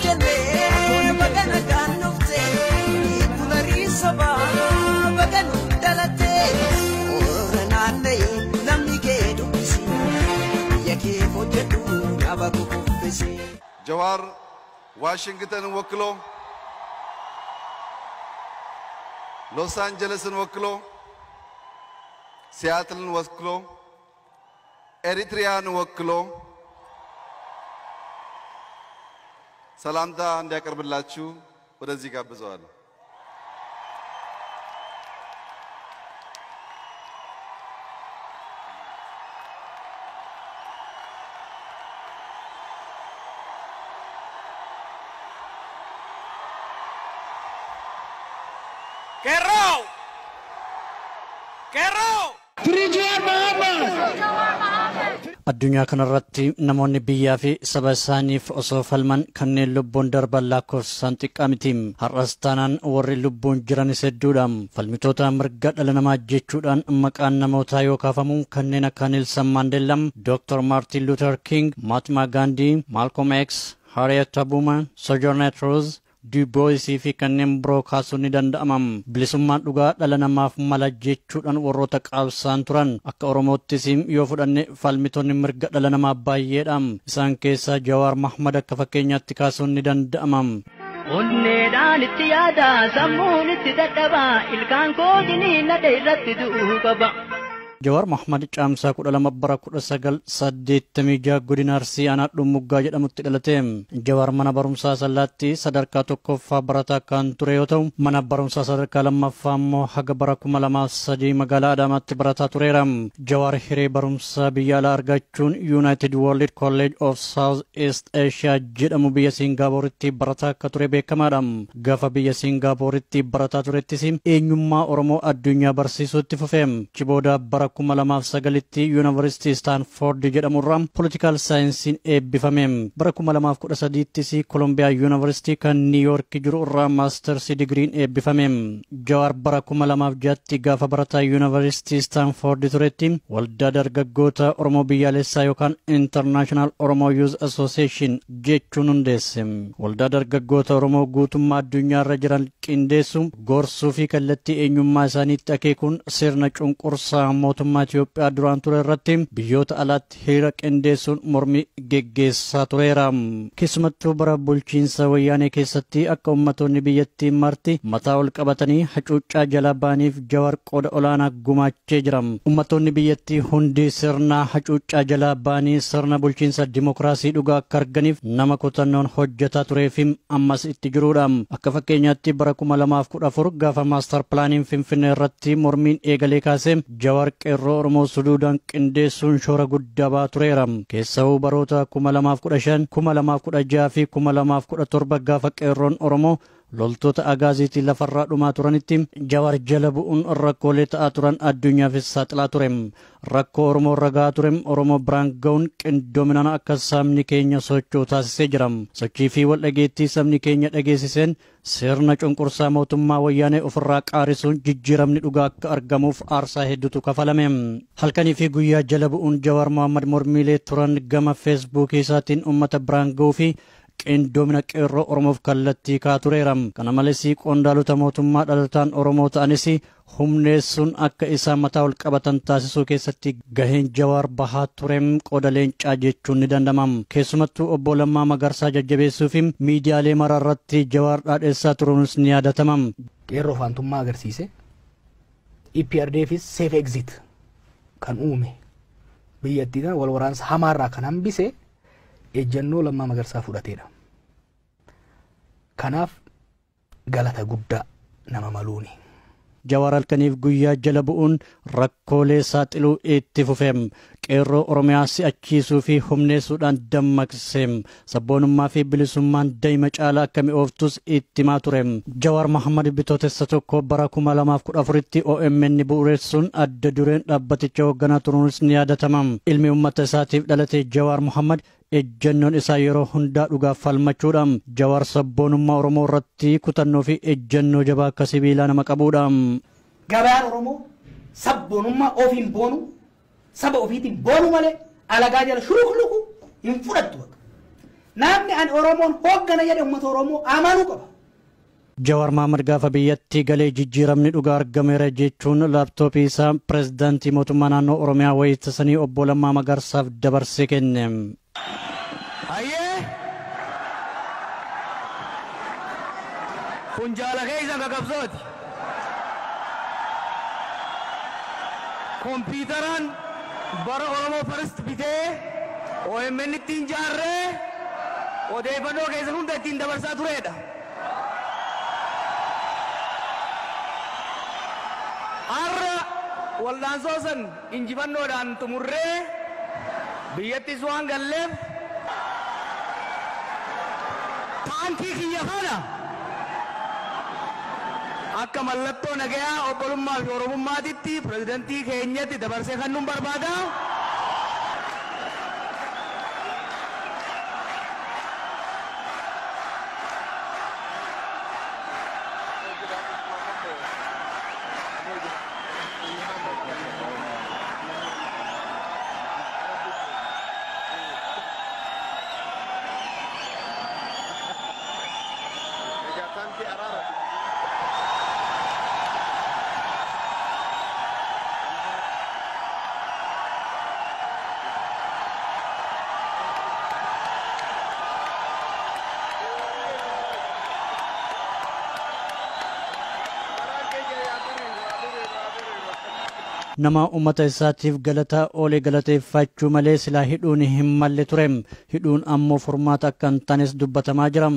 jenne bagana ganufte kulari saba baganu dalate oranande namni ke dubisi yake fojedu abaku kufisi Jawar Washington ወክሎ ሎስ አንጀለስን ወክሎ ሲያትልን ወክሎ ኤሪትሪያን ወክሎ ሰላምታ እንዲያቀርብላችሁ ወደዚህ ጋብዘዋለሁ። Addunyaa kanarratti namoonni biyyaa fi saba isaaniif osoo falman kanneen lubbuun darban lakkoofsaan xiqqaa miti. Har'as taanaan warri lubbuun jiranis hedduudha. Falmitoota mirga dhala namaa jechuudhaan maqaan namootaa yoo kaafamu kanneen akka Nelson Mandela, Dr. Martin Luther King, Mahatma Gandhi, Malcolm X, Harriet Tubman, Sojourner Truth, Du Bois fi kanneen biroo kaasuun ni danda'ama. Bilisummaan dhugaa dhala namaaf mala jechuudhaan warroota qabsaan turan akka Oromoottis yoo fudhanne falmitoonni mirga dhala namaa baay'eedha. Isaan keessaa Jawaar Mohammad akka fakkeenyaatti kaasuun ni danda'ama. Onneedhaan itti yaada sammuun itti dadhaba ilkaan koojinii nadhe irratti du'uu qaba. Jawaar Mohammad caamsaa 12 bara 1986 godina Arsii aanaa Dhummuggaa jedhamutti dhalate. Jawaar mana barumsaa Sallaatti sadarkaa tokkoffaa barataa kan ture yoo ta'u mana barumsaa sadarkaa lammaffaa immoo haga bara 2003 magaalaa Adaamaatti barataa tureera. Jawaar hiree barumsaa biyya alaa argachuun United World College of South East Asia jedhamu biyya Singaaporitti barataa akka ture beekamaadha. Gaafa biyya Singaaporitti barataa turettis eenyummaa Oromoo addunyaa barsiisuutti fufe. Chibooda bara 2009tti University Stanford jedhamurraa Political Science eebbifame. Bara 2013tis Columbia University kan New York jiru irraa Masters Degree eebbifame. Jawaar bara 2006tti gaafa barataa University Stanford turetti waldaa dargaggoota Oromoo biyyaalessaa yookaan International Oromo Youth Association jechuun hundeesse. Waldaa dargaggoota Oromoo guutummaa addunyaarra jiran qindeessu gorsuu fi kallattii eenyummaa isaaniitti akeekuun sirna cunqursaa mootummaa Itoophiyaa duraan ture irratti biyyoota alaatti hiriira qindeessuun mormii geggeessaa tureera. Keessumattuu bara bulchiinsa wayyaanee keessatti akka uummattoonni biyyattii marti mataa ol qabatanii hacuuccaa jala ba'aniif Jawaar qooda olaanaa gumaachee jira. Uummattoonni biyyattii hundi sirna hacuuccaa jala ba'anii sirna bulchiinsa dimokiraasii dhugaa akka arganiif nama kutannoon hojjetaa tureef ammas itti jirudha. Akka fakkeenyaatti bara 2014 gaafa maastar pilaaniin Finfinnee irratti mormiin eegalee kaasee Jawaar qeerroo Oromoo suduudhaan qindeessuun shoora guddaa ba'aa tureera. Keessawuu baroota 2015, 2016 fi 2017 gaafa qeerroon Oromoo loltoota agaaziitii lafarraa dhumaa turanitti Jawaar jala bu'uun rakkoolee ta'aa turan addunyaafis saaxilaa ture. Rakkoo Oromoo ragaa ture Oromoo biraan ga'uun qindoominaan akka sabni keenya socho'u taasisee jira. Sochii fi wal dhageettii sabni keenya dhageessiseen sirna cunqursaa mootummaa wayyaanee ofirraa qaarisuun jijjiiramni dhugaa akka argamuuf aarsaa hedduutu kafalame. Halkanii fi guyyaa jala bu'uun Jawaar Mohammad mormiilee turan gama feesbuukii isaatiin uummata biraan ga'uu fi qindoomina qeerroo Oromoof kallattii kaa tureera. Kana malees qondaalota mootummaa dhalataan Oromoo ta'anis humneessuun akka isaan mataa ol qabatan taasisuu keessatti gaheen Jawaar bahaa ture qooda leencaa jechuun ni danda'ama. Keessumattuu obbo Lammaa Magarsaa jajjabeessuu fi miidiyaalee maraa irratti Jawaar dhaadheessaa turuunis ni yaadatama. Qeerroo faantummaa agarsiise. EPRDFis safe exit kan uume biyyattiin wal waraansa hamaarraa kan hambise ejjennoo Lammaa Magarsaa fudhateedha. Kanaaf galata guddaa nama maluuni. Jawaar halkaniif guyyaa jala bu'uun rakkoolee saaxiluu itti fufe. Qeerroo Oromiyaa si'achiisuu fi humneessuudhaan dammaqse. Sabboonummaa fi bilisummaan daa'ima caalaa akka mi'ooftus itti himaa ture. Jawaar Mohammad bitootessa tokko bara 2014tti OMN bu'uureessuun adda dureen dhaabbaticha hoogganaa turuunis ni yaadatama. Ilmi uummata isaatiif dhalate Jawaar Mohammad ejjennoon isaa yeroo hundaa dhugaaf falmachuudhaan Jawaar sabboonummaa Oromoo irratti kutannoo fi ejjennoo jabaa akka sibiilaa nama qabuudha. Gabaan Oromoo sabboonummaa ofiin boonu saba ofiitiin boonu malee alagaa jala shuluqluqu hin fudhattu. namni an Oromoon hooggana jedhe uummata Oromoo amanuu qaba. Jawaar Mohaammed gaafa biyyatti galee jijjiiramni dhugaa argameera jechuun laaptooppii isaa pirezidaantii mootummaa naannoo Oromiyaa wayittasanii obbo Lammaa Magarsaaf dabarsee kenne. Kun jaala keessa gagabsooti. Kompiitaraan bara Oromoo First bitee OMN ittiin jaarree odeeffannoo keessa hunda ittiin dabarsaa turedha. Har'a waldaansoo san injifannoodhaan xumurree biyyattis waan galleef taankii kiyya kana akka mallattoo nagayaa obbolummaa fi oromummaatitti pirezidantii keenyatti dabarsee kan nun barbaada. nama ummata isaatiif galata oolee galateeffachuu malee silaa hidhuun hin malle ture. Hidhuun ammoo furmaata akka hin taanes dubbatamaa jira.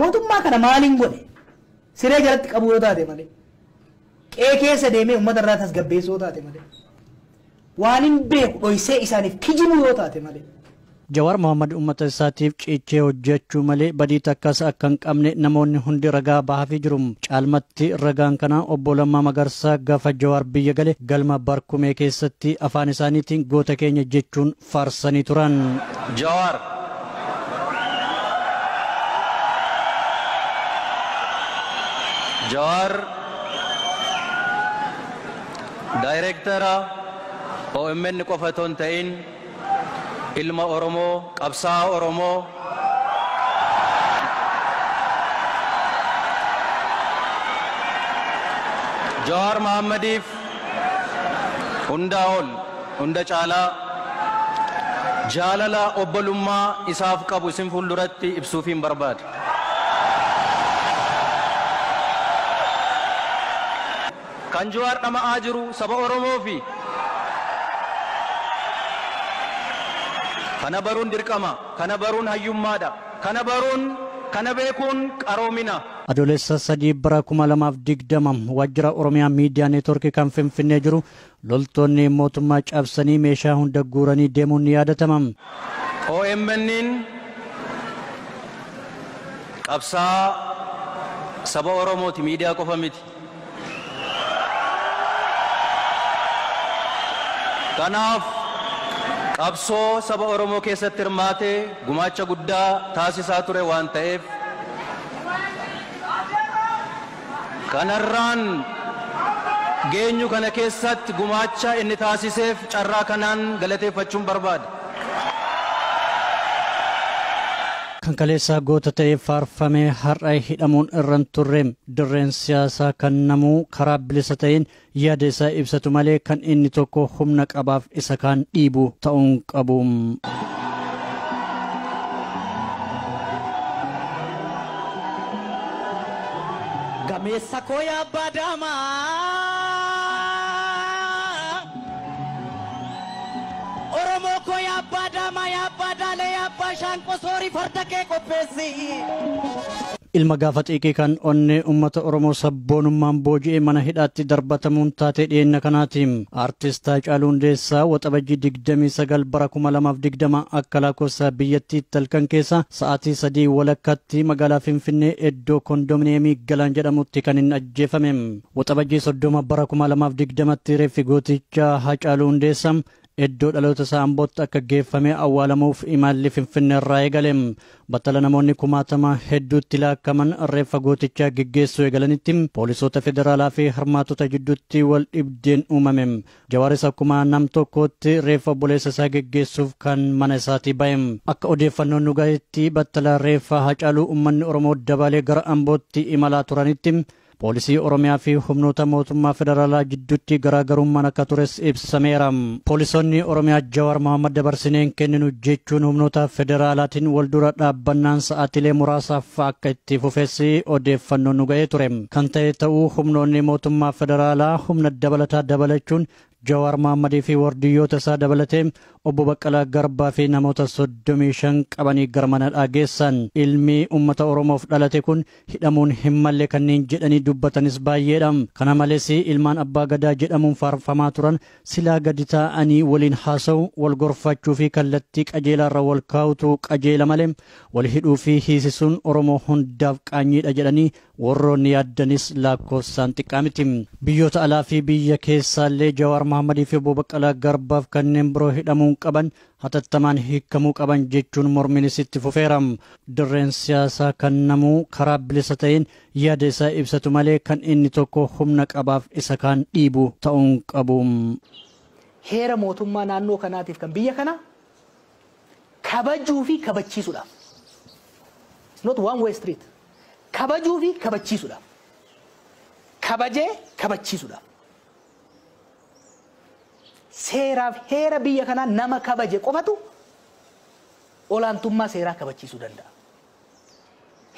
Mootummaa kana maaliin godhe? Siree jalatti qabuu yoo taate malee. Qe'ee keessa deemee uummata irraa tasgabbeessuu yoo taate malee. Waan hin beeku dhoysee isaaniif kijibuu yoo taate malee. Jawaar Mohaammed ummata isaatiif ciichee hojjechuu malee badii takkas akka hin qabne namoonni hundi ragaa bahaa jiru. Caalmatti ragaan kana obbo Lammaa Magarsaa gaafa Jawaar biyya gale galma barkumee keessatti afaan isaaniitiin goota keenya jechuun faarsanii turan. Jawaar daayireektara OMN qofa otoo hin ta'in ilma Oromoo, qabsaa'aa Oromoo, Jawaar Mohammediif hundaa ol, hunda caalaa jaalala obbolummaa isaaf qabu isin fuulduratti ibsuufiin barbaada. Kan Jawaar dhama'aa jiru saba Oromoo fi kana baruun dirqama, kana baruun hayyummaadha, kana beekuun qaroomina. Adoolessa 3 bara 2020 waajjira Oromiyaa Miidiyaa Neetworkii kan Finfinnee jiru loltoonni mootummaa cabsanii meeshaa hunda guuranii deemuun ni yaadatama. OMN'n qabsaa'aa saba Oromooti, miidiyaa qofa miti. Kanaaf qabsoo saba Oromoo keessatti hirmaatee gumaacha guddaa taasisaa ture waan ta'eef kanarraan geenyu kana keessatti gumaacha inni taasiseef carraa kanaan galateeffachuun barbaada. Kan kaleessaa goota ta'ee faarfamee har'a hidhamuun irraan turre dirreen siyaasaa kan namuu karaa bilisa ta'een yaada isaa ibsatu malee kan inni tokko humna qabaaf isa kaan dhiibu ta'uun qabu. Gameessa koo yaa Badamaa Oromoo koo yaa Badamaa yaa Badaalee yaa Bashaanqoo soorii farda kee qopheessi. Ilma gaafa xiiqii kan onnee uummata Oromoo sabboonummaan booji'ee mana hidhaatti darbatamuun taatee dhiyeenya kanaati. Artist Haacaaluu Hundeessaa waxabajjii 29 bara 2020 akka lakkoofsa biyyattii halkan keessa sa'aatii 3 walakkaatti magaalaa Finfinnee iddoo kondominiyeemii Galaan jedhamutti kan inni ajjeefame. Waxabajjii 30 bara 2020tti reeffi gooticha Haacaaluu Hundeessaa iddoo dhaloota isaa Ambootti akka geeffamee awwaalamuuf imalli Finfinnee irraa eegale. Battala namoonni kumaatama hedduutti laakkaman reeffa gootichaa geggeessuu eegalanitti poolisoota federaalaa fi hirmaatota jidduutti wal dhibdeen uumame. Jawaaris akkuma nam tokkootti reeffa obboleessa isaa geggeessuuf kan mana isaatii ba'e. Akka odeeffannoon nu gaheetti battala reeffa Hacaaluu uummanni Oromoo dabalee gara Ambootti imalaa turanitti poolisii Oromiyaa fi humnoota mootummaa federaalaa jidduutti garaagarummaan akka tures ibsameera. Poolisoonni Oromiyaa Jawaar Mohammad dabarsineen kenninu jechuun humnoota federaalaatiin wal dura dhaabbannaan sa'aatilee muraasaaf akka itti fufeessi odeeffannoon nu ga'ee ture. Kan ta'e ta'uu humnoonni mootummaa federaalaa humna dabalataa dabalachuun Jawaar Mohammadii fi wardiyyoota isaa dabalatee obbo Baqqalaa Garbaa fi namoota 35 qabanii gara mana dhageessan. Ilmi uummata Oromoof dhalate kun hidhamuun hin malle kanneen jedhanii dubbatanis baay'eedha. Kana malees ilmaan Abbaa Gadaa jedhamuun faarfamaa turan silaa gadi taa'anii waliin haasa'u, wal gorfachuu fi kallattii qajeelaarra wal kaa'utu qajeela malee wal hidhuu fi hiisisuun Oromoo hundaaf qaanyiidha jedhanii warroonni yaaddanis lakkoofsaan xiqqaa miti. Biyyoota alaa fi biyya keessaallee Jawaar Mohammadii fi obbo Baqqalaa Garbaaf kanneen biroo hidhamuu qaban hatattamaan hiikamuu qaban jechuun morminis itti fufeera. Dirreen siyaasaa kan namuu karaa bilisa ta'een yaada isaa ibsatu malee kan inni tokko humna qabaaf isa kaan dhiibu ta'uun qabu. Heera mootummaa naannoo kanaatiif kan biyya kana kabajuu fi kabachiisuudhaaf. Not one way street. Kabajuu fi kabachiisuudhaaf. Kabajee kabachiisuudhaaf. Seeraaf heera biyya kanaa nama kabaje qofatu olaantummaa seeraa kabachiisuu danda'a.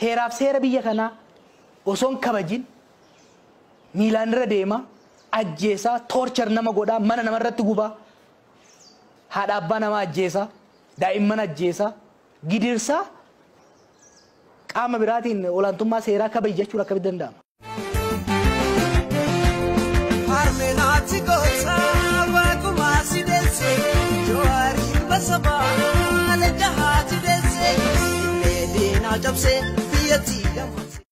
Heeraaf seera biyya kanaa osoon kabajin miilaan irra deema, ajjeesaa, toorchar nama godhaa, mana namarratti gubaa, haadha abbaa nama ajjeesaa, daa'imman ajjeesaa, gidirsaa qaama biraatiin olaantummaa seeraa kabaji jechuun akkamitti danda'ama? Armenaati gosa wakuma sidese Jawari basaba le jahati dese Medina jabse fiyati